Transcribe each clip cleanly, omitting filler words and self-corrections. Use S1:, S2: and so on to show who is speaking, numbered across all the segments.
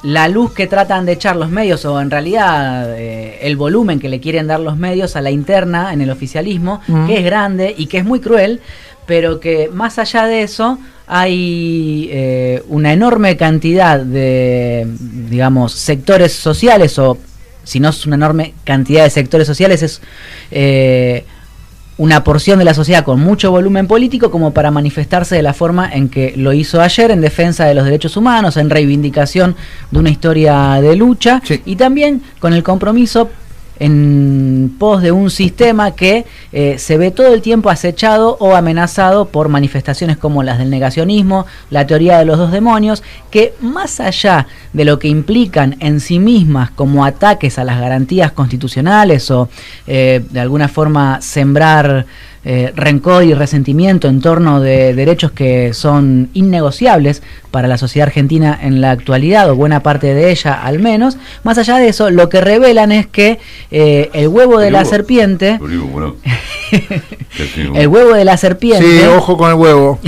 S1: la luz que tratan de echar los medios, o en realidad el volumen que le quieren dar los medios a la interna en el oficialismo, que es grande y que es muy cruel, pero que más allá de eso hay una enorme cantidad de, digamos, sectores sociales, o si no es una enorme cantidad de sectores sociales, es una porción de la sociedad con mucho volumen político como para manifestarse de la forma en que lo hizo ayer, en defensa de los derechos humanos, en reivindicación de una historia de lucha, y también con el compromiso en pos de un sistema que se ve todo el tiempo acechado o amenazado por manifestaciones como las del negacionismo, la teoría de los dos demonios, que más allá de lo que implican en sí mismas como ataques a las garantías constitucionales o de alguna forma sembrar rencor y resentimiento en torno de derechos que son innegociables para la sociedad argentina en la actualidad, o buena parte de ella al menos, más allá de eso, lo que revelan es que el huevo de la serpiente el huevo de la serpiente,
S2: sí, ojo con el huevo,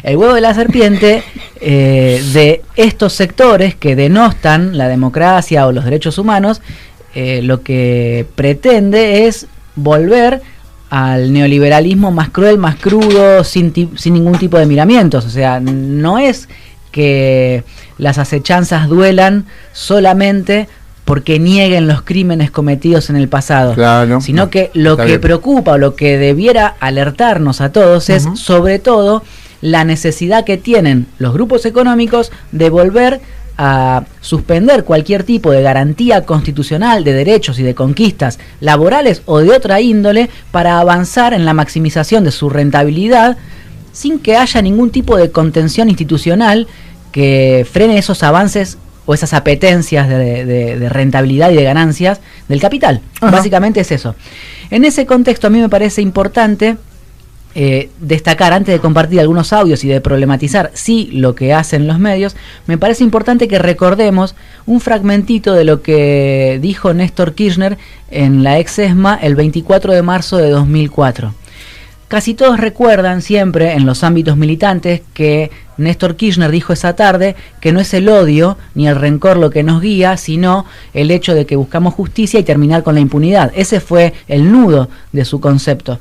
S1: el huevo de la serpiente de estos sectores que denostan la democracia o los derechos humanos, lo que pretende es volver al neoliberalismo más cruel, más crudo, sin ningún tipo de miramientos. O sea, no es que las acechanzas duelan solamente porque nieguen los crímenes cometidos en el pasado, claro, sino que lo que preocupa o lo que debiera alertarnos a todos es sobre todo la necesidad que tienen los grupos económicos de volver a suspender cualquier tipo de garantía constitucional de derechos y de conquistas laborales o de otra índole para avanzar en la maximización de su rentabilidad sin que haya ningún tipo de contención institucional que frene esos avances o esas apetencias de rentabilidad y de ganancias del capital. Básicamente es eso. En ese contexto a mí me parece importante destacar, antes de compartir algunos audios y de problematizar lo que hacen los medios, me parece importante que recordemos un fragmentito de lo que dijo Néstor Kirchner en la ex-ESMA el 24 de marzo de 2004. Casi todos recuerdan siempre en los ámbitos militantes que Néstor Kirchner dijo esa tarde que no es el odio ni el rencor lo que nos guía, sino el hecho de que buscamos justicia y terminar con la impunidad. Ese fue el nudo de su concepto.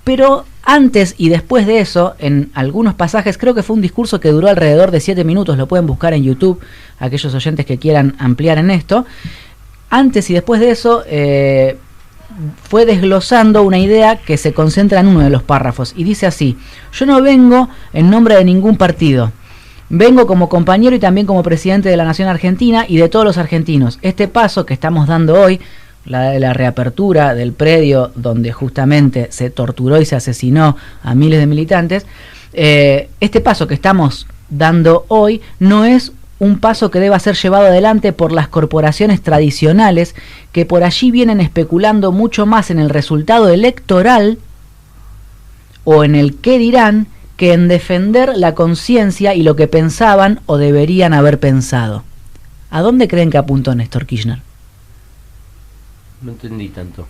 S1: Pero antes y después de eso, en algunos pasajes, creo que fue un discurso que duró alrededor de 7 minutos, lo pueden buscar en YouTube, aquellos oyentes que quieran ampliar en esto. Antes y después de eso, fue desglosando una idea que se concentra en uno de los párrafos, y dice así: yo no vengo en nombre de ningún partido, vengo como compañero y también como presidente de la Nación Argentina y de todos los argentinos. Este paso que estamos dando hoy, la de la reapertura del predio donde justamente se torturó y se asesinó a miles de militantes, este paso que estamos dando hoy no es un paso que deba ser llevado adelante por las corporaciones tradicionales que por allí vienen especulando mucho más en el resultado electoral o en el qué dirán que en defender la conciencia y lo que pensaban o deberían haber pensado. ¿A dónde creen que apuntó Néstor Kirchner?
S3: No entendí tanto.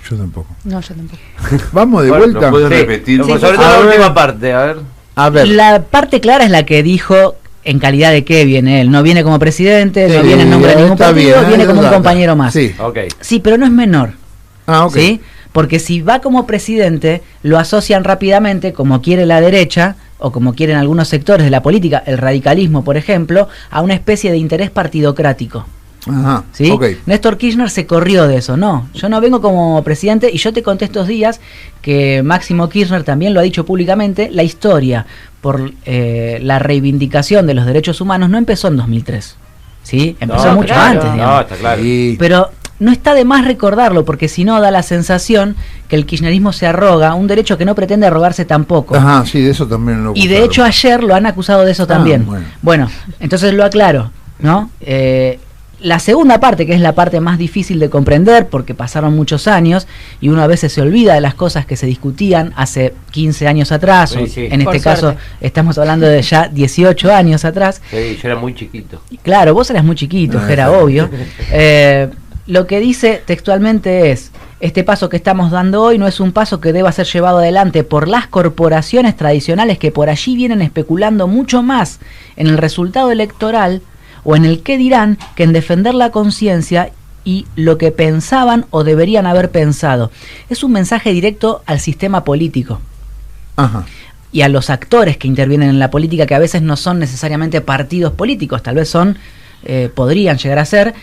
S2: Yo tampoco.
S1: No, yo tampoco.
S2: Vamos de vuelta.
S3: ¿Lo puedes repetir? Sí, sobre todo la última parte, a ver.
S1: La parte clara es la que dijo en calidad de qué viene él. No viene como presidente, no viene en nombre de ningún partido, viene como un compañero más. Sí, pero no es menor. ¿Sí? Porque si va como presidente, lo asocian rápidamente, como quiere la derecha, o como quieren algunos sectores de la política, el radicalismo, por ejemplo, a una especie de interés partidocrático. ¿Sí? Néstor Kirchner se corrió de eso. No, yo no vengo como presidente, y yo te conté estos días que Máximo Kirchner también lo ha dicho públicamente: la historia por la reivindicación de los derechos humanos no empezó en 2003, ¿sí? Empezó mucho antes, digamos.
S3: Está claro.
S1: Pero no está de más recordarlo, porque si no da la sensación que el kirchnerismo se arroga un derecho que no pretende arrogarse tampoco.
S2: Sí, de eso también lo acusaron.
S1: Y de hecho ayer lo han acusado de eso también. Bueno, entonces lo aclaro, ¿no? La segunda parte, que es la parte más difícil de comprender, porque pasaron muchos años y uno a veces se olvida de las cosas que se discutían hace 15 años atrás, o en este caso estamos hablando de ya 18 años atrás.
S3: Sí, yo era muy chiquito.
S1: Claro, vos eras muy chiquito, era obvio. Lo que dice textualmente es: este paso que estamos dando hoy no es un paso que deba ser llevado adelante por las corporaciones tradicionales que por allí vienen especulando mucho más en el resultado electoral o en el qué dirán que en defender la conciencia y lo que pensaban o deberían haber pensado. Es un mensaje directo al sistema político.
S2: Ajá.
S1: Y a los actores que intervienen en la política, que a veces no son necesariamente partidos políticos, tal vez son, podrían llegar a ser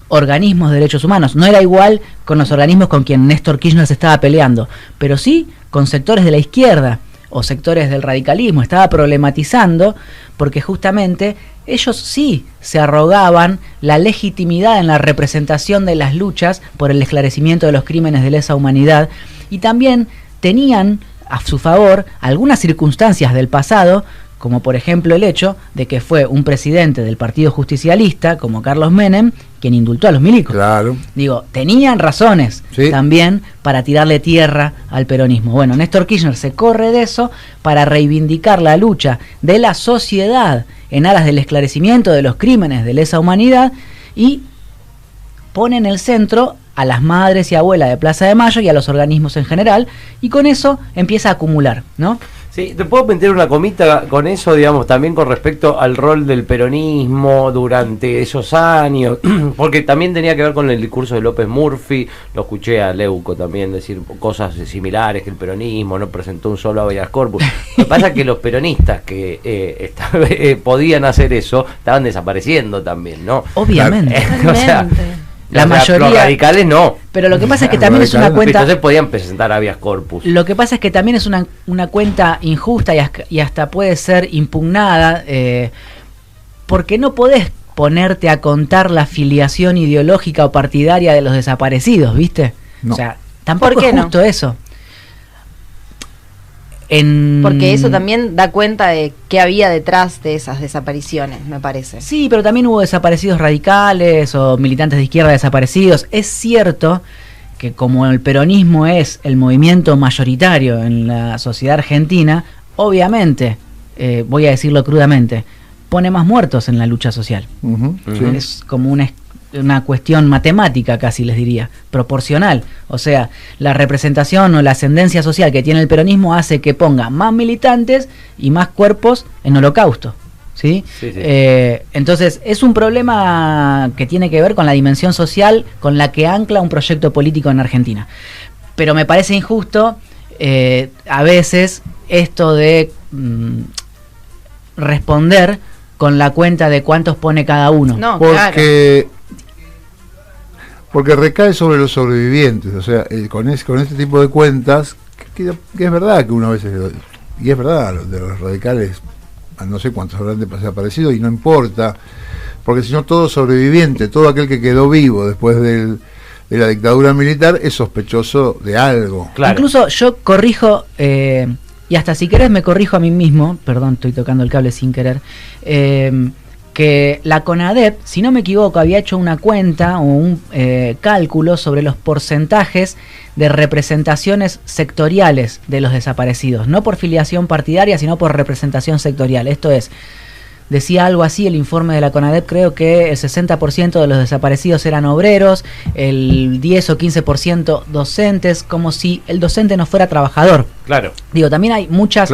S1: organismos de derechos humanos. No era igual con los organismos con quien Néstor Kirchner se estaba peleando, pero sí con sectores de la izquierda o sectores del radicalismo. Estaba problematizando porque justamente ellos sí se arrogaban la legitimidad en la representación de las luchas por el esclarecimiento de los crímenes de lesa humanidad, y también tenían a su favor algunas circunstancias del pasado, como por ejemplo el hecho de que fue un presidente del Partido Justicialista, como Carlos Menem, quien indultó a los milicos.
S2: Claro.
S1: Digo, tenían razones también para tirarle tierra al peronismo. Bueno, Néstor Kirchner se corre de eso para reivindicar la lucha de la sociedad en aras del esclarecimiento de los crímenes de lesa humanidad, y pone en el centro a las madres y abuelas de Plaza de Mayo y a los organismos en general, y con eso empieza a acumular, ¿no?
S3: Sí, te puedo meter una comita con eso, digamos, también con respecto al rol del peronismo durante esos años, porque también tenía que ver con el discurso de López Murphy. Lo escuché a Leuco también decir cosas similares, que el peronismo no presentó un solo habeas corpus. Lo que pasa es que los peronistas que podían hacer eso estaban desapareciendo también, ¿no?
S1: Obviamente.
S3: O sea,
S1: la mayoría,
S3: los radicales no.
S1: Pero lo que pasa es que también es una cuenta.
S3: Entonces podían presentar habeas corpus.
S1: Lo que pasa es que también es una cuenta injusta y hasta puede ser impugnada, porque no podés ponerte a contar la filiación ideológica o partidaria de los desaparecidos, ¿viste?
S2: No.
S1: O sea, tampoco
S4: ¿Por qué
S1: es justo eso.
S4: Porque eso también da cuenta de qué había detrás de esas desapariciones, me parece.
S1: Sí, pero también hubo desaparecidos radicales o militantes de izquierda desaparecidos. Es cierto que como el peronismo es el movimiento mayoritario en la sociedad argentina, obviamente, voy a decirlo crudamente, pone más muertos en la lucha social. Es como una cuestión matemática, casi les diría, proporcional. O sea, la representación o la ascendencia social que tiene el peronismo hace que ponga más militantes y más cuerpos en holocausto, ¿sí?
S3: Sí.
S1: Entonces es un problema que tiene que ver con la dimensión social con la que ancla un proyecto político en Argentina. Pero me parece injusto a veces esto de responder con la cuenta de cuántos pone cada uno.
S4: No,
S2: porque recae sobre los sobrevivientes. O sea, con este tipo de cuentas, que es verdad que uno a veces, y es verdad, de los radicales, no sé cuántos habrán desaparecido, y no importa, porque si no, todo sobreviviente, todo aquel que quedó vivo después de la dictadura militar es sospechoso de algo.
S1: Claro. Incluso yo corrijo, y hasta si querés me corrijo a mí mismo, perdón, estoy tocando el cable sin querer, que la CONADEP, si no me equivoco, había hecho una cuenta o un cálculo sobre los porcentajes de representaciones sectoriales de los desaparecidos, no por filiación partidaria, sino por representación sectorial. Esto es, decía algo así el informe de la CONADEP, creo que el 60% de los desaparecidos eran obreros, el 10 o 15% docentes, como si el docente no fuera trabajador.
S3: Claro.
S1: Digo, también hay muchos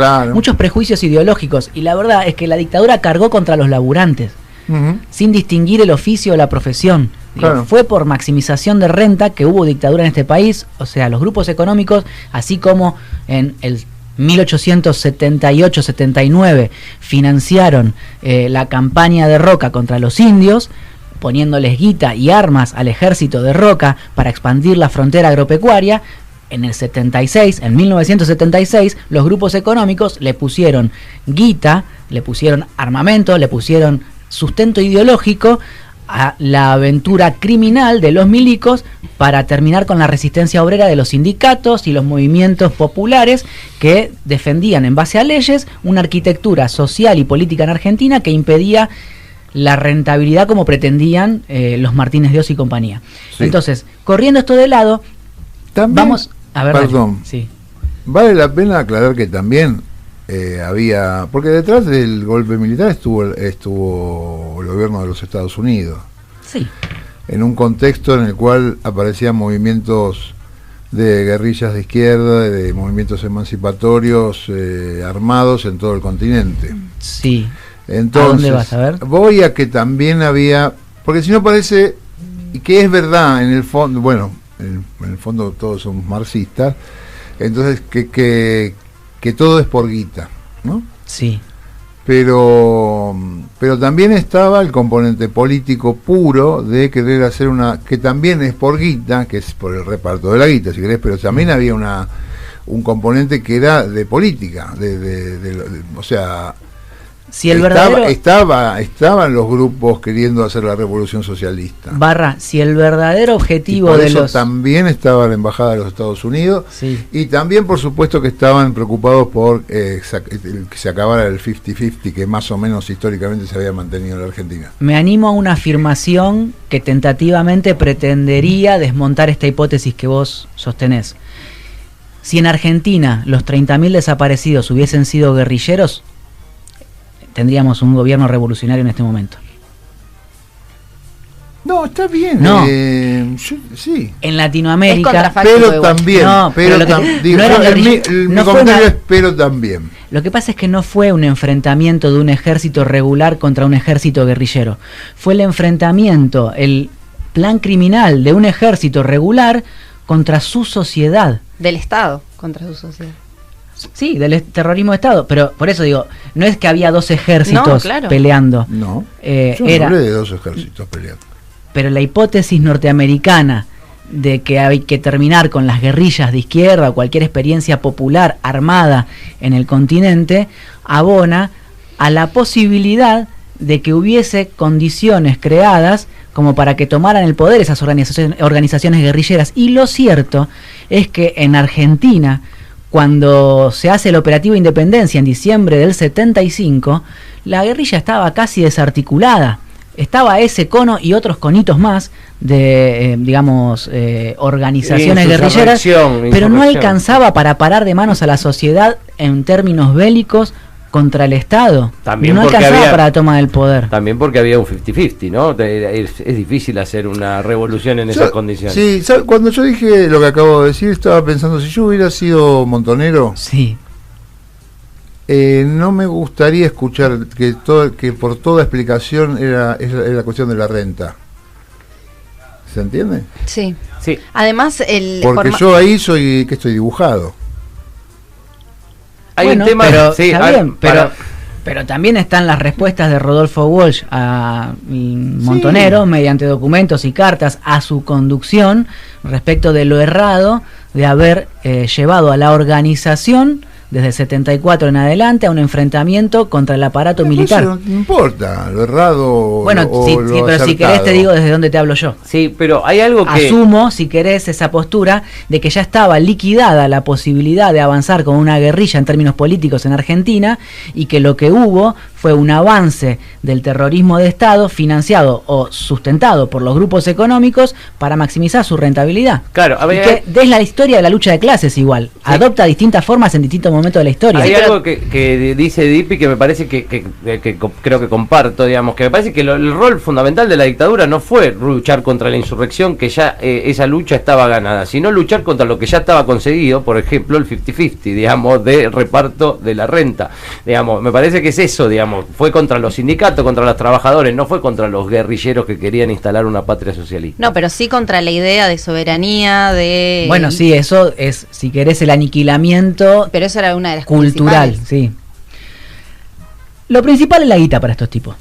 S1: prejuicios ideológicos, y la verdad es que la dictadura cargó contra los laburantes, sin distinguir el oficio o la profesión. Digo, fue por maximización de renta que hubo dictadura en este país. O sea, los grupos económicos, así como en el 1878-79 financiaron la campaña de Roca contra los indios, poniéndoles guita y armas al ejército de Roca para expandir la frontera agropecuaria. En el 76, en 1976, los grupos económicos le pusieron guita, le pusieron armamento, le pusieron sustento ideológico a la aventura criminal de los milicos para terminar con la resistencia obrera de los sindicatos y los movimientos populares que defendían en base a leyes una arquitectura social y política en Argentina que impedía la rentabilidad como pretendían los Martínez de Oz y compañía. Sí. Entonces, corriendo esto de lado,
S2: también,
S1: vamos a ver.
S2: Perdón, sí. Vale la pena aclarar que también había, porque detrás del golpe militar estuvo el gobierno de los Estados Unidos.
S1: Sí.
S2: En un contexto en el cual aparecían movimientos de guerrillas de izquierda, de movimientos emancipatorios armados en todo el continente.
S1: Sí.
S2: Entonces,
S1: ¿A dónde vas a ver?
S2: Voy a que también había, porque si no parece, y que es verdad, en el fondo, bueno, en el fondo todos somos marxistas, entonces que todo es por guita, ¿no?
S1: Sí.
S2: Pero también estaba el componente político puro de querer hacer que también es por guita, que es por el reparto de la guita, si querés, pero también había un componente que era de política, o sea,
S1: Si el verdadero
S2: estaban los grupos queriendo hacer la revolución socialista.
S1: Si el verdadero objetivo
S2: por
S1: de
S2: eso
S1: los
S2: también estaba la embajada de los Estados Unidos,
S1: sí.
S2: y también por supuesto que estaban preocupados por que se acabara el 50-50 que más o menos históricamente se había mantenido en la Argentina.
S1: Me animo a una afirmación que tentativamente pretendería desmontar esta hipótesis que vos sostenés. Si en Argentina los 30.000 desaparecidos hubiesen sido guerrilleros, tendríamos un gobierno revolucionario en este momento.
S2: No, está bien.
S1: No.
S2: Sí.
S1: En Latinoamérica,
S2: Pero también.
S1: No, pero lo que-
S2: digo,
S1: no era
S2: mi
S1: no fue
S2: comentario
S1: una-
S2: es pero también.
S1: lo que pasa es que no fue un enfrentamiento de un ejército regular contra un ejército guerrillero. Fue el enfrentamiento, el plan criminal de un ejército regular contra su sociedad.
S4: Del Estado contra su sociedad.
S1: Sí, del terrorismo de Estado. Pero por eso digo, no es que había dos ejércitos
S4: No, claro.
S1: peleando.
S2: No. Yo no
S1: Era,
S2: hablé de dos ejércitos peleando.
S1: pero la hipótesis norteamericana de que hay que terminar con las guerrillas de izquierda o cualquier experiencia popular armada en el continente abona a la posibilidad de que hubiese condiciones creadas como para que tomaran el poder esas organizaciones guerrilleras. Y lo cierto es que en Argentina, cuando se hace el operativo Independencia en diciembre del 75, la guerrilla estaba casi desarticulada. Estaba ese cono y otros conitos más de, organizaciones guerrilleras, pero no alcanzaba para parar de manos a la sociedad en términos bélicos contra el Estado.
S3: También
S1: no
S3: porque
S1: alcanzaba
S3: había-
S1: para la toma del poder.
S3: También porque había un 50-50, ¿no? Es difícil hacer una revolución en esas condiciones.
S2: Sí, cuando yo dije lo que acabo de decir, estaba pensando, si yo hubiera sido montonero,
S1: Sí.
S2: no me gustaría escuchar que por toda explicación era la cuestión de la renta. ¿Se entiende?
S4: Sí.
S3: Sí.
S4: Además,
S2: Porque yo ahí estoy dibujado.
S3: Hay
S1: Bueno,
S3: un tema,
S1: pero,
S3: sí,
S1: está bien,
S3: para-
S1: pero también están las respuestas de Rodolfo Walsh a Montonero mediante documentos y cartas a su conducción respecto de lo errado de haber llevado a la organización desde el 74 en adelante a un enfrentamiento contra el aparato militar.
S2: Eso no importa, lo errado
S1: Bueno,
S2: o
S1: sí,
S2: lo
S1: sí, pero si querés te
S2: acertado.
S1: digo desde dónde te hablo yo.
S3: sí, pero hay algo que...
S1: Asumo, si querés, esa postura de que ya estaba liquidada la posibilidad de avanzar con una guerrilla en términos políticos en Argentina y que lo que hubo fue un avance del terrorismo de Estado financiado o sustentado por los grupos económicos para maximizar su rentabilidad.
S3: Claro, a
S1: Y
S3: ver,
S1: que es la historia de la lucha de clases igual. Adopta distintas formas en distintos momentos de la historia.
S3: hay
S1: Sí, pero-
S3: algo que dice Dipi que me parece que creo que comparto, digamos, que me parece que el rol fundamental de la dictadura no fue luchar contra la insurrección, que ya esa lucha estaba ganada, sino luchar contra lo que ya estaba conseguido, por ejemplo, el 50-50, digamos, de reparto de la renta. Digamos, me parece que es eso, digamos, fue contra los sindicatos, contra los trabajadores, no fue contra los guerrilleros que querían instalar una patria socialista.
S4: No, pero sí contra la idea de soberanía, de...
S1: Bueno, sí, eso es, si querés, el aniquilamiento
S4: Pero eso era una de las
S1: cultural,
S4: principales.
S1: sí. Lo principal es la guita para estos tipos.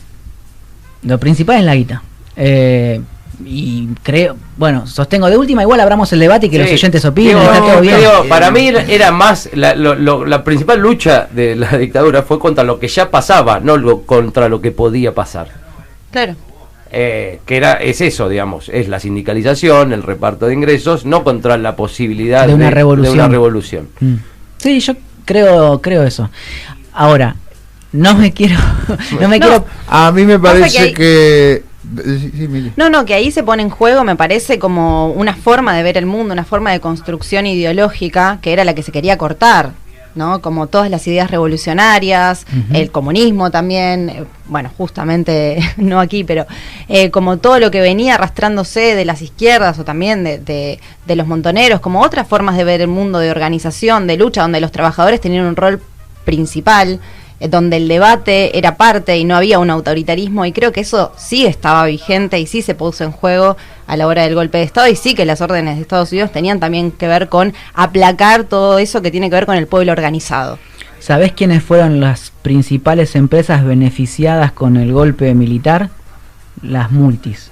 S1: Lo principal es la guita. Y creo, bueno, sostengo de última, igual abramos el debate y que
S3: Sí.
S1: los oyentes opinen,
S3: Digo,
S1: está todo bien.
S3: digo, para mí era más, la principal lucha de la dictadura fue contra lo que ya pasaba, no contra lo que podía pasar.
S4: Claro.
S3: Es eso, digamos, es la sindicalización, el reparto de ingresos, no contra la posibilidad
S1: De una revolución.
S3: de una revolución.
S1: Sí, yo creo eso. Ahora, no me quiero
S4: No.
S1: quiero
S2: A mí me
S4: Pasa
S2: parece
S4: que
S2: sí, Mili.
S4: No, que ahí se pone en juego, me parece, como una forma de ver el mundo, una forma de construcción ideológica, que era la que se quería cortar, ¿no? Como todas las ideas revolucionarias,
S1: Ujú.
S4: el comunismo también, bueno, justamente no aquí, pero como todo lo que venía arrastrándose de las izquierdas o también de los montoneros, como otras formas de ver el mundo, de organización, de lucha, donde los trabajadores tenían un rol principal. donde el debate era parte y no había un autoritarismo, y creo que eso sí estaba vigente y sí se puso en juego a la hora del golpe de Estado, y sí que las órdenes de Estados Unidos tenían también que ver con aplacar todo eso que tiene que ver con el pueblo organizado.
S1: ¿Sabés quiénes fueron las principales empresas beneficiadas con el golpe militar? Las multis.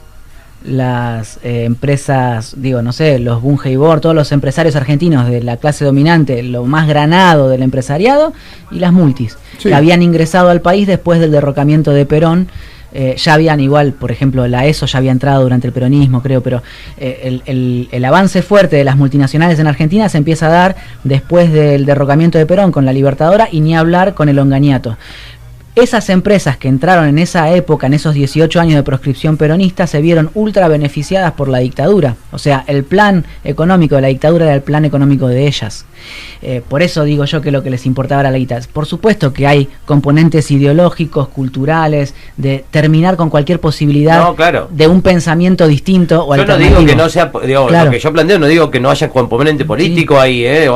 S1: Las empresas, digo, no sé, los Bunge y Bor, todos los empresarios argentinos de la clase dominante, lo más granado del empresariado, y las multis, que habían ingresado al país después del derrocamiento de Perón. Ya habían igual, por ejemplo, la ESO ya había entrado durante el peronismo, creo, pero el avance fuerte de las multinacionales en Argentina se empieza a dar después del derrocamiento de Perón con la Libertadora, y ni hablar con el Onganiato. Esas empresas que entraron en esa época, en esos 18 años de proscripción peronista, se vieron ultra beneficiadas por la dictadura. O sea, el plan económico de la dictadura era el plan económico de ellas. Por eso digo yo que lo que les importaba era la guita. Por supuesto que hay componentes ideológicos, culturales, de terminar con cualquier posibilidad de un pensamiento distinto o alternativo.
S3: Yo no digo que no sea, digo,
S1: claro.
S3: Lo que yo planteo, no digo que no haya componente político ahí, es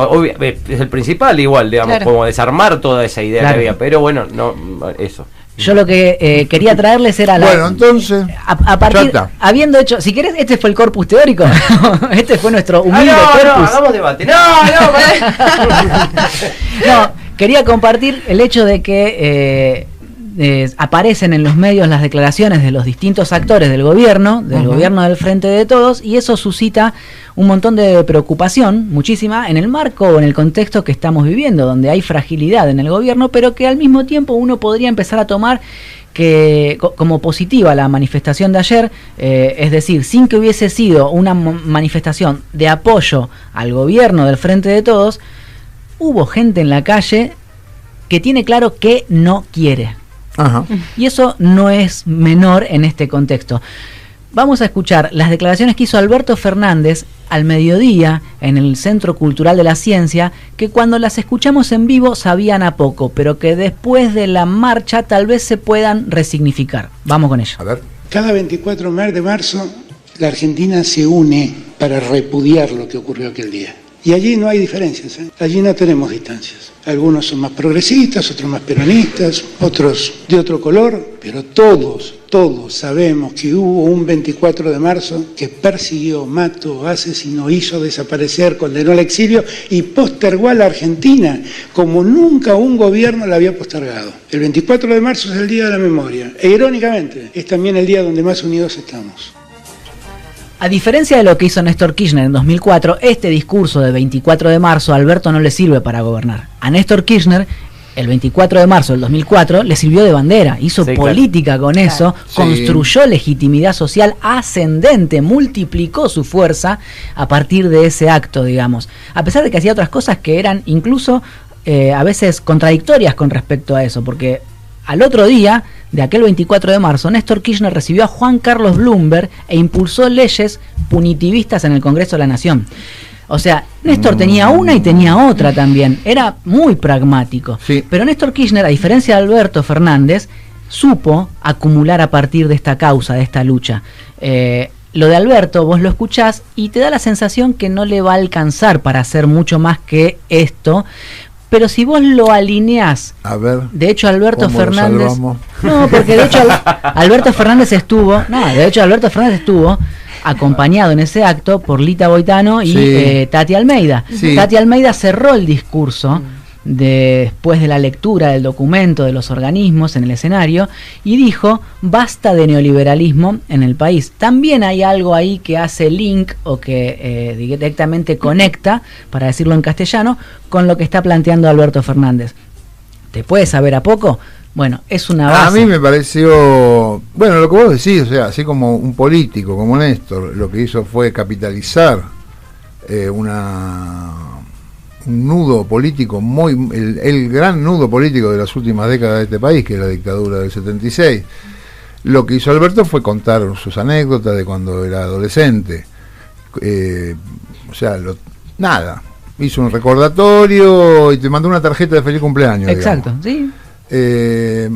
S3: el principal igual, digamos, como desarmar toda esa idea que había, pero bueno, no eso.
S1: Yo lo que quería traerles era
S2: bueno, entonces
S1: a partir, habiendo hecho, si querés, este fue el corpus teórico. Este fue nuestro humilde corpus.
S3: No, hagamos debate.
S1: No, quería compartir el hecho de que aparecen en los medios las declaraciones de los distintos actores del gobierno del Frente de Todos, y eso suscita un montón de preocupación, muchísima, en el marco o en el contexto que estamos viviendo, donde hay fragilidad en el gobierno, pero que al mismo tiempo uno podría empezar a tomar que como positiva la manifestación de ayer, es decir, sin que hubiese sido una manifestación de apoyo al gobierno del Frente de Todos, hubo gente en la calle que tiene claro que no quiere.
S2: Ajá.
S1: Y eso no es menor en este contexto. Vamos a escuchar las declaraciones que hizo Alberto Fernández al mediodía en el Centro Cultural de la Ciencia, que cuando las escuchamos en vivo sabían a poco, pero que después de la marcha tal vez se puedan resignificar. Vamos con ello.
S2: A ver.
S5: Cada 24 de marzo la Argentina se une para repudiar lo que ocurrió aquel día. Y allí no hay diferencias, ¿eh? Allí no tenemos distancias. Algunos son más progresistas, otros más peronistas, otros de otro color, pero todos sabemos que hubo un 24 de marzo que persiguió, mató, asesinó, hizo desaparecer, condenó al exilio y postergó a la Argentina como nunca un gobierno la había postergado. El 24 de marzo es el Día de la Memoria e irónicamente es también el día donde más unidos estamos.
S1: A diferencia de lo que hizo Néstor Kirchner en 2004, este discurso del 24 de marzo a Alberto no le sirve para gobernar. A Néstor Kirchner, el 24 de marzo del 2004, le sirvió de bandera, hizo política con eso, construyó legitimidad social ascendente, multiplicó su fuerza a partir de ese acto, digamos. A pesar de que hacía otras cosas que eran incluso a veces contradictorias con respecto a eso, porque al otro día de aquel 24 de marzo, Néstor Kirchner recibió a Juan Carlos Bloomberg e impulsó leyes punitivistas en el Congreso de la Nación. O sea, Néstor tenía una y tenía otra también. Era muy pragmático. Sí. Pero Néstor Kirchner, a diferencia de Alberto Fernández, supo acumular a partir de esta causa, de esta lucha. Lo de Alberto, vos lo escuchás y te da la sensación que no le va a alcanzar para hacer mucho más que esto. Pero si vos lo alineás,
S2: a ver,
S1: de hecho Alberto Fernández, no, porque de hecho Alberto Fernández estuvo acompañado en ese acto por Lita Boitano y Tati Almeida. Sí. Tati Almeida cerró el discurso después de la lectura del documento de los organismos en el escenario y dijo: basta de neoliberalismo en el país. También hay algo ahí que hace link o que directamente conecta, para decirlo en castellano, con lo que está planteando Alberto Fernández. ¿Te puede saber a poco? Bueno, es una base.
S2: A mí me pareció, bueno, lo que vos decís, o sea, así como un político como Néstor, lo que hizo fue capitalizar un nudo político el gran nudo político de las últimas décadas de este país, que es la dictadura del 76. Lo que hizo Alberto fue contar sus anécdotas de cuando era adolescente. O sea, nada. Hizo un recordatorio y te mandó una tarjeta de feliz cumpleaños.
S1: Exacto,
S2: digamos. Sí.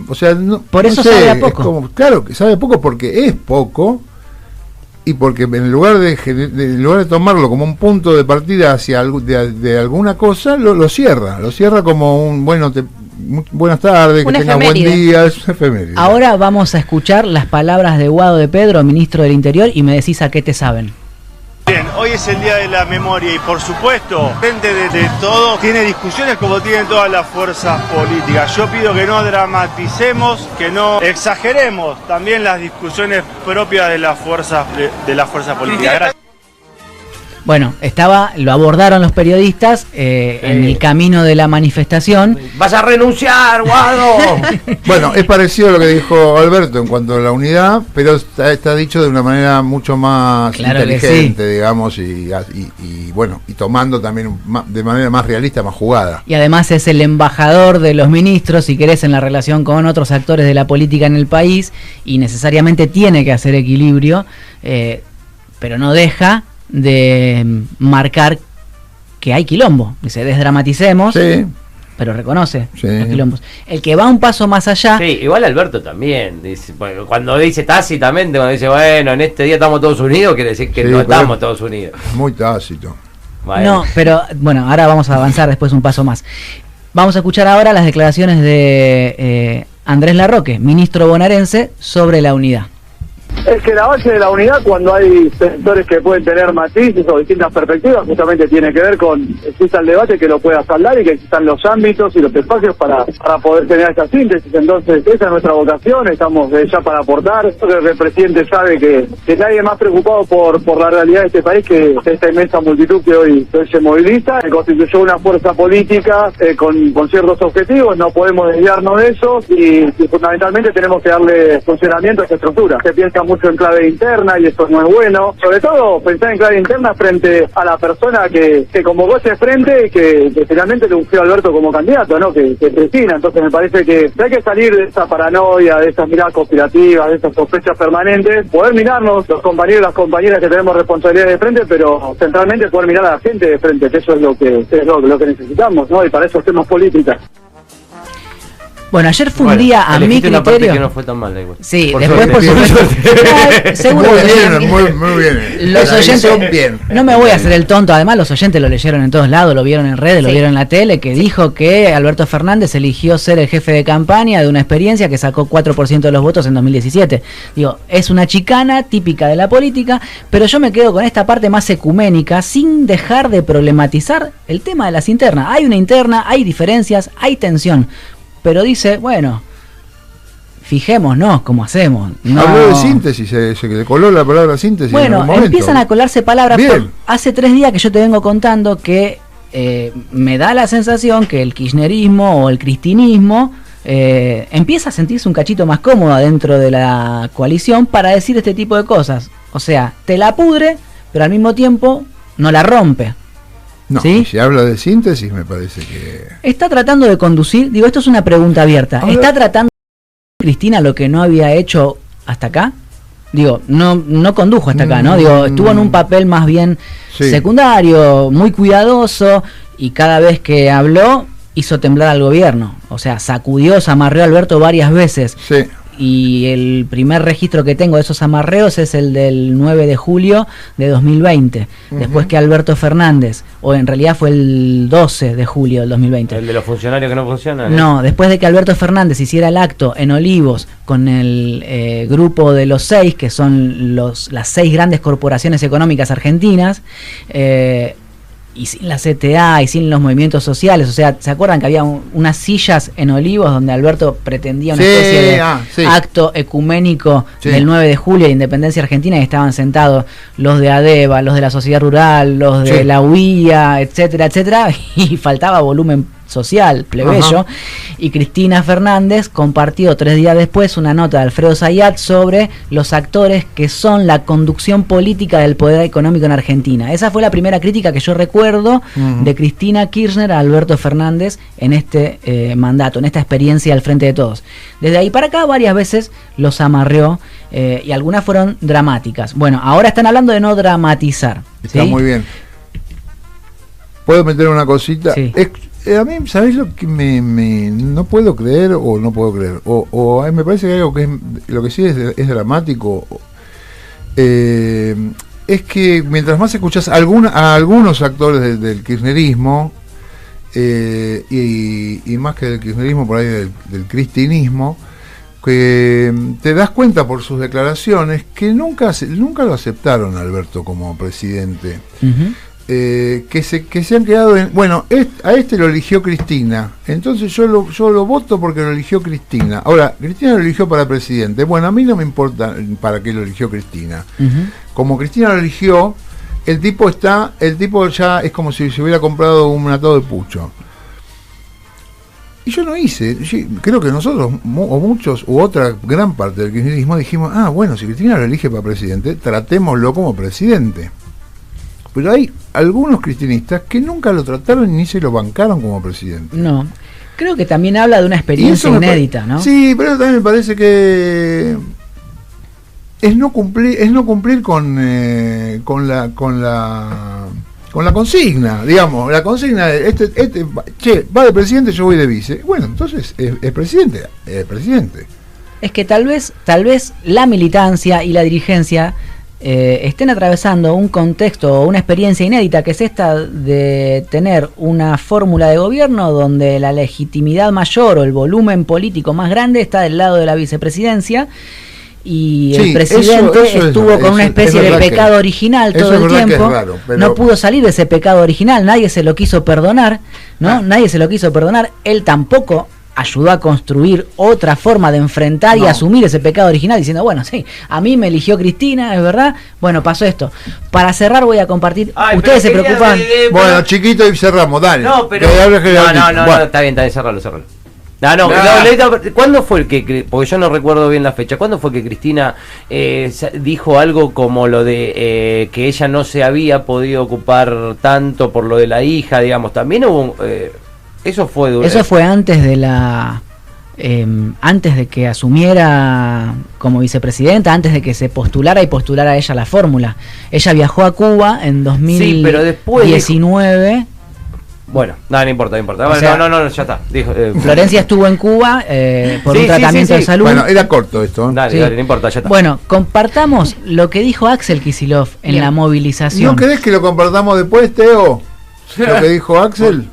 S2: O sea,
S1: por eso no sé, sabe a poco.
S2: Claro que sabe poco porque es poco. Y porque en lugar de tomarlo como un punto de partida hacia de alguna cosa, lo cierra como un, bueno, buenas tardes, que tengan buen día. Es una efeméride.
S1: Ahora vamos a escuchar las palabras de Guado de Pedro, ministro del Interior, y me decís a qué te saben.
S6: Bien, hoy es el Día de la Memoria y por supuesto, frente de todo, tiene discusiones como tienen todas las fuerzas políticas. Yo pido que no dramaticemos, que no exageremos también las discusiones propias de las fuerzas políticas. Gracias.
S1: Bueno, lo abordaron los periodistas en el camino de la manifestación.
S3: ¡Vas a renunciar, Guado!
S2: Bueno, es parecido a lo que dijo Alberto en cuanto a la unidad, pero está dicho de una manera mucho más inteligente, digamos, y bueno, y tomando también de manera más realista, más jugada.
S1: Y además es el embajador de los ministros, si querés, en la relación con otros actores de la política en el país, y necesariamente tiene que hacer equilibrio, pero no deja de marcar que hay quilombo. Dice, desdramaticemos,
S2: sí,
S1: pero reconoce
S2: sí,
S1: los quilombos. El que va un paso más allá...
S3: Sí, igual Alberto también, dice, bueno, cuando dice tácitamente, cuando dice, bueno, en este día estamos todos unidos, quiere decir que no estamos todos unidos.
S2: Muy tácito.
S3: Bueno.
S1: No, pero bueno, ahora vamos a avanzar después un paso más. Vamos a escuchar ahora las declaraciones de Andrés Larroque, ministro bonaerense, sobre la unidad.
S7: Es que la base de la unidad, cuando hay sectores que pueden tener matices o distintas perspectivas, justamente tiene que ver con que exista el debate que lo pueda saldar y que existan los ámbitos y los espacios para poder tener esta síntesis. Entonces, esa es nuestra vocación, estamos ya para aportar. Creo que el presidente sabe que nadie más preocupado por la realidad de este país que esta inmensa multitud que hoy se moviliza. Se constituyó una fuerza política con ciertos objetivos, no podemos desviarnos de eso y fundamentalmente tenemos que darle funcionamiento a esa estructura. Se piensa mucho en clave interna y eso no es bueno. Sobre todo pensar en clave interna frente a la persona que convocó ese frente y que finalmente le ungió a Alberto como candidato, ¿no? Que Cristina. Entonces me parece que hay que salir de esa paranoia, de esas miradas conspirativas, de esas sospechas permanentes, poder mirarnos los compañeros y las compañeras que tenemos responsabilidades de frente, pero centralmente poder mirar a la gente de frente, que eso es lo que necesitamos, ¿no? Y para eso hacemos política.
S1: Bueno, ayer fue un día a mi
S3: una parte
S1: criterio.
S3: que no fue tan mal, igual.
S1: Sí,
S3: Por
S1: después
S3: suerte.
S1: por supuesto. Seguro
S2: Muy
S1: que
S2: bien, muy bien.
S1: los oyentes,
S2: bien.
S1: no me voy a hacer el tonto, además los oyentes lo leyeron en todos lados, lo vieron en redes, lo vieron en la tele, que dijo que Alberto Fernández eligió ser el jefe de campaña de una experiencia que sacó 4% de los votos en 2017. Digo, es una chicana típica de la política, pero yo me quedo con esta parte más ecuménica, sin dejar de problematizar el tema de las internas. Hay una interna, hay diferencias, hay tensión, pero dice, bueno, fijémonos cómo hacemos. No.
S2: Habló de síntesis, se le coló la palabra síntesis.
S1: Bueno, empiezan a colarse palabras.
S2: Bien.
S1: Hace 3 días que yo te vengo contando que me da la sensación que el kirchnerismo o el cristinismo empieza a sentirse un cachito más cómodo dentro de la coalición para decir este tipo de cosas. O sea, te la pudre, pero al mismo tiempo no la rompe.
S2: No,
S1: ¿sí?
S2: Si habla de síntesis me parece que...
S1: Está tratando de conducir, digo, esto es una pregunta abierta. ¿Está tratando Cristina lo que no había hecho hasta acá? Digo, no condujo hasta acá, ¿no? Digo, estuvo en un papel más bien secundario, muy cuidadoso, y cada vez que habló hizo temblar al gobierno. O sea, sacudió, se amarreó a Alberto varias veces.
S2: Sí.
S1: Y el primer registro que tengo de esos amarreos es el del 9 de julio de 2020, después que Alberto Fernández, o en realidad fue el 12 de julio del 2020.
S3: ¿El de los funcionarios que no funcionan?
S1: No, después de que Alberto Fernández hiciera el acto en Olivos con el grupo de los 6, que son las 6 grandes corporaciones económicas argentinas, y sin la CTA y sin los movimientos sociales. O sea, ¿se acuerdan que había unas sillas en Olivos donde Alberto pretendía una especie de acto ecuménico del 9 de julio de Independencia Argentina, y estaban sentados los de ADEVA, los de la Sociedad Rural, los de la UIA, etcétera, etcétera, y faltaba volumen social, plebeyo? Ajá. Y Cristina Fernández compartió 3 días después una nota de Alfredo Zayat sobre los actores que son la conducción política del poder económico en Argentina. Esa fue la primera crítica que yo recuerdo de Cristina Kirchner a Alberto Fernández en este mandato, en esta experiencia al frente de todos. Desde ahí para acá varias veces los amarreó, y algunas fueron dramáticas. Bueno, ahora están hablando de no dramatizar.
S2: Está muy bien. ¿Puedo meter una cosita?
S1: Sí.
S2: A mí, ¿sabéis lo que no puedo creer o no puedo creer? O me parece que algo que es, lo que sí es dramático, es que mientras más escuchás a algunos actores del kirchnerismo, y más que del kirchnerismo, por ahí del cristinismo, que te das cuenta por sus declaraciones que nunca lo aceptaron a Alberto como presidente.
S1: Ujú.
S2: Que se han quedado en, bueno, a este lo eligió Cristina, entonces yo lo voto porque lo eligió Cristina. Ahora, Cristina lo eligió para presidente, bueno, a mí no me importa para qué lo eligió Cristina.
S1: Ujú.
S2: Como Cristina lo eligió, el tipo ya es como si se hubiera comprado un atado de pucho. Y yo no hice, creo que nosotros, o muchos, u otra gran parte del kirchnerismo, dijimos, bueno, si Cristina lo elige para presidente, tratémoslo como presidente. Pero hay algunos cristinistas que nunca lo trataron ni se lo bancaron como presidente.
S1: No, creo que también habla de una experiencia inédita, ¿no?
S2: Sí, pero también me parece que es no cumplir con la consigna, digamos. La consigna de va de presidente, yo voy de vice. Bueno, entonces es presidente.
S1: Es que tal vez la militancia y la dirigencia estén atravesando un contexto o una experiencia inédita, que es esta de tener una fórmula de gobierno donde la legitimidad mayor o el volumen político más grande está del lado de la vicepresidencia, y el presidente estuvo con una especie de pecado original todo el tiempo, no pudo salir de ese pecado original, nadie se lo quiso perdonar, ¿no? Nadie se lo quiso perdonar, él tampoco ayudó a construir otra forma de enfrentar y asumir ese pecado original, diciendo, bueno, sí, a mí me eligió Cristina, es verdad, bueno, pasó esto. Para cerrar voy a compartir, ustedes se preocupan...
S2: Bueno, chiquito, y cerramos, dale.
S3: No, pero... No, está bien, cerralo. No, ¿cuándo fue porque yo no recuerdo bien la fecha, ¿cuándo fue que Cristina dijo algo como lo de que ella no se había podido ocupar tanto por lo de la hija, digamos? También hubo... Eso fue antes de
S1: antes de que asumiera como vicepresidenta, antes de que se postulara ella la fórmula. Ella viajó a Cuba en 2019.
S3: Sí, pero después dijo...
S1: Bueno,
S3: no importa.
S1: O sea,
S3: no, ya está.
S1: Florencia estuvo en Cuba por un tratamiento de salud.
S2: Bueno, era corto esto.
S3: Dale, no importa, ya está.
S1: Bueno, compartamos lo que dijo Axel Kicillof en la movilización.
S2: ¿No querés que lo compartamos después, Teo? Lo que dijo Axel.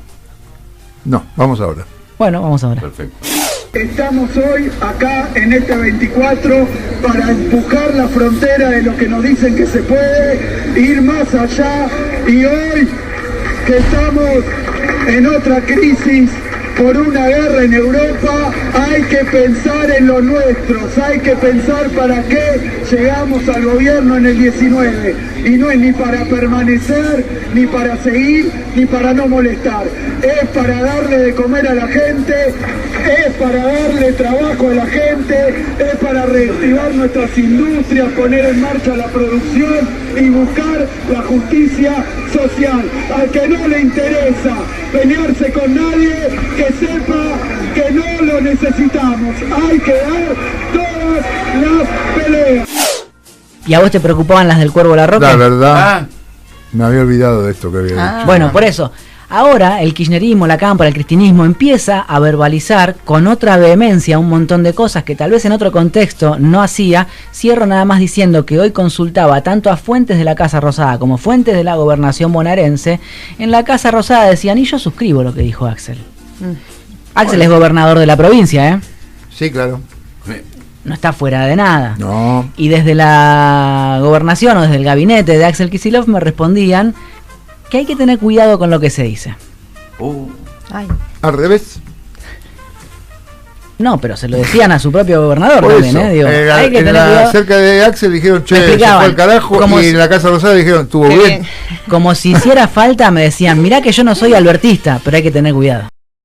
S2: No, vamos ahora.
S1: Bueno, vamos ahora.
S3: Perfecto.
S8: Estamos hoy acá en este 24 para empujar la frontera de lo que nos dicen que se puede, ir más allá, y hoy que estamos en otra crisis por una guerra en Europa, hay que pensar en los nuestros, hay que pensar para qué llegamos al gobierno en el 19, y no es ni para permanecer, ni para seguir, ni para no molestar, es para darle de comer a la gente, es para darle trabajo a la gente, es para reactivar nuestras industrias, poner en marcha la producción y buscar la justicia social. Al que no le interesa pelearse con nadie, que sepa que no lo necesitamos, hay que dar todas las peleas.
S1: ¿Y a vos te preocupaban las del Cuervo La Roca?
S2: La verdad, me había olvidado de esto que había dicho.
S1: Bueno, por eso, ahora el kirchnerismo, la cámpora, el cristinismo empieza a verbalizar con otra vehemencia un montón de cosas que tal vez en otro contexto no hacía. Cierro nada más diciendo que hoy consultaba tanto a fuentes de la Casa Rosada como fuentes de la gobernación bonaerense. En la Casa Rosada decían, y yo suscribo lo que dijo Axel. Axel es gobernador de la provincia, ¿eh?
S2: Sí, claro.
S1: No está fuera de nada.
S2: No.
S1: Y desde la gobernación o desde el gabinete de Axel Kicillof me respondían que hay que tener cuidado con lo que se dice.
S2: Al revés.
S1: No, pero se lo decían a su propio gobernador también, Digo, hay que tener cuidado.
S2: Cerca de Axel dijeron, che, se fue el carajo, y en la Casa Rosada dijeron, estuvo bien.
S1: Como si hiciera falta, me decían, mirá que yo no soy albertista, pero hay que tener cuidado.